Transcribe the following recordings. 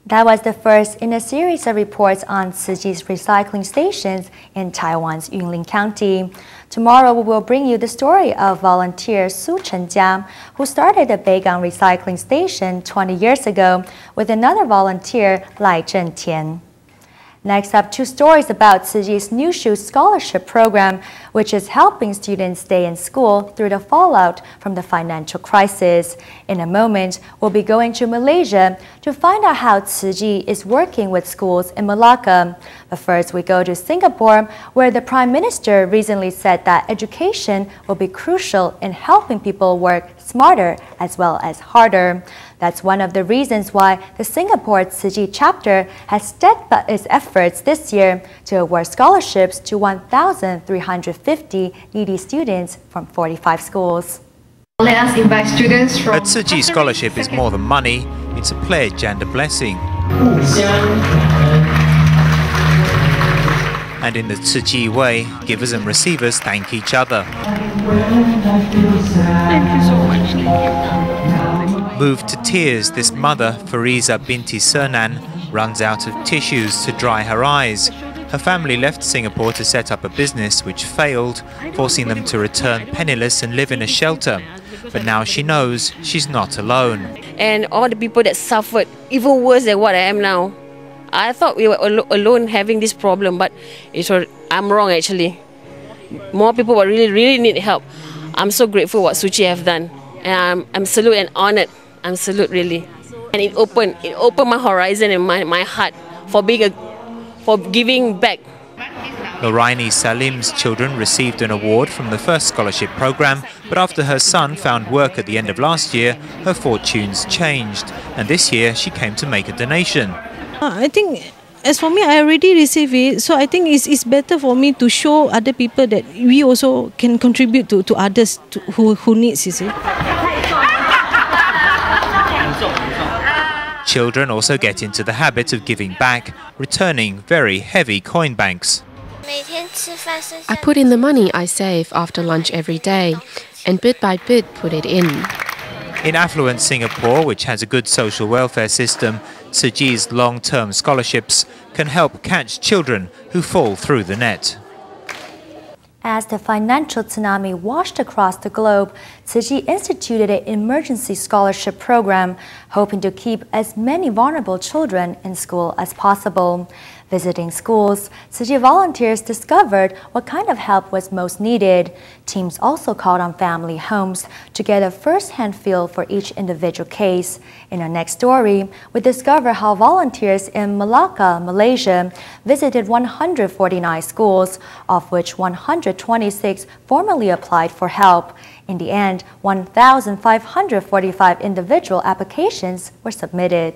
That was the first in a series of reports on Tzu Chi's recycling stations in Taiwan's Yunlin County. Tomorrow we will bring you the story of volunteer Su Chenjia, who started the Beigang recycling station 20 years ago with another volunteer, Lai Zhentian. Next up, two stories about Tzu Chi's New Shoe Scholarship Program, which is helping students stay in school through the fallout from the financial crisis. In a moment, we'll be going to Malaysia to find out how Tzu Chi is working with schools in Malacca. But first, we go to Singapore, where the Prime Minister recently said that education will be crucial in helping people work smarter as well as harder. That's one of the reasons why the Singapore Tzu Chi chapter has stepped up its efforts this year to award scholarships to 1,350 needy students from 45 schools. Let us invite students from... A Tzu Chi scholarship is more than money, it's a pledge and a blessing. And in the Tzu Chi way, givers and receivers thank each other. Thank you so much. Thank you. Moved to tears, this mother, Fariza Binti Sernan, runs out of tissues to dry her eyes. Her family left Singapore to set up a business which failed, forcing them to return penniless and live in a shelter. But now she knows she's not alone. And all the people that suffered, even worse than what I am now. I thought we were alone having this problem, but I'm wrong actually. More people will really need help. I'm so grateful what Tzu Chi have done. And I'm salute and honored. I'm salute really. And it opened my horizon and my heart for giving back. Lorraine Salim's children received an award from the first scholarship program, but after her son found work at the end of last year, her fortunes changed. And this year she came to make a donation. I think, as for me, I already received it, so I think it's better for me to show other people that we also can contribute to others who needs, you see. Children also get into the habit of giving back, returning very heavy coin banks. I put in the money I save after lunch every day, and bit by bit put it in. In affluent Singapore, which has a good social welfare system, Tzu Chi's long-term scholarships can help catch children who fall through the net. As the financial tsunami washed across the globe, Tzu Chi instituted an emergency scholarship program, hoping to keep as many vulnerable children in school as possible. Visiting schools, Tzu Chi volunteers discovered what kind of help was most needed. Teams also called on family homes to get a first-hand feel for each individual case. In our next story, we discover how volunteers in Malacca, Malaysia, visited 149 schools, of which 126 formally applied for help. In the end, 1,545 individual applications were submitted.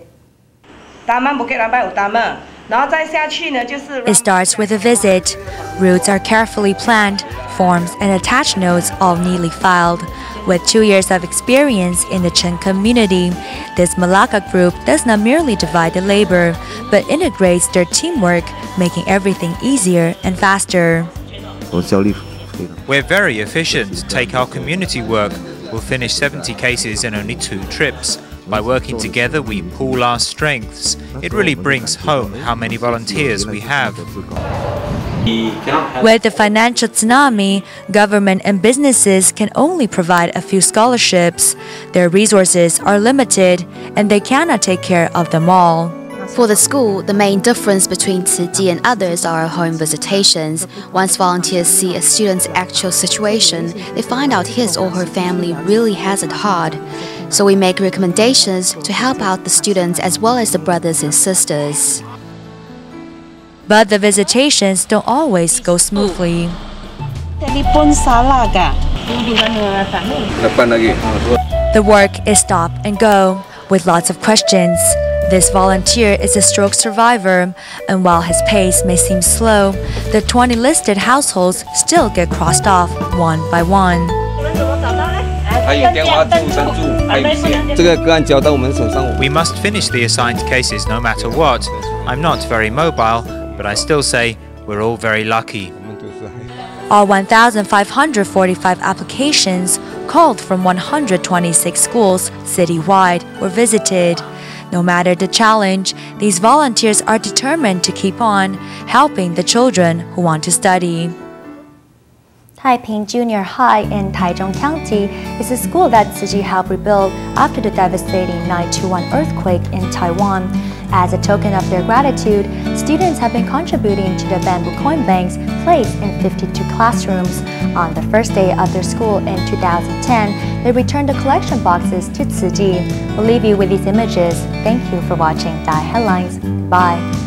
It starts with a visit. Routes are carefully planned, forms and attached notes all neatly filed. With 2 years of experience in the Chen community, this Malacca group does not merely divide the labor, but integrates their teamwork, making everything easier and faster. We're very efficient. Take our community work. We'll finish 70 cases in only 2 trips. By working together, we pool our strengths. It really brings home how many volunteers we have. With the financial tsunami, government and businesses can only provide a few scholarships. Their resources are limited, and they cannot take care of them all. For the school, the main difference between Tzu Chi and others are home visitations. Once volunteers see a student's actual situation, they find out his or her family really has it hard. So we make recommendations to help out the students as well as the brothers and sisters. But the visitations don't always go smoothly. The work is stop and go, with lots of questions. This volunteer is a stroke survivor, and while his pace may seem slow, the 20 listed households still get crossed off one by one. We must finish the assigned cases no matter what. I'm not very mobile, but I still say we're all very lucky. All 1,545 applications, called from 126 schools citywide, were visited. No matter the challenge, these volunteers are determined to keep on helping the children who want to study. Taiping Junior High in Taichung County is a school that Tzu Chi helped rebuild after the devastating 9/21 earthquake in Taiwan. As a token of their gratitude, students have been contributing to the bamboo coin banks placed in 52 classrooms. On the first day of their school in 2010, they returned the collection boxes to Tzu Chi. We'll leave you with these images. Thank you for watching Dai Headlines. Bye.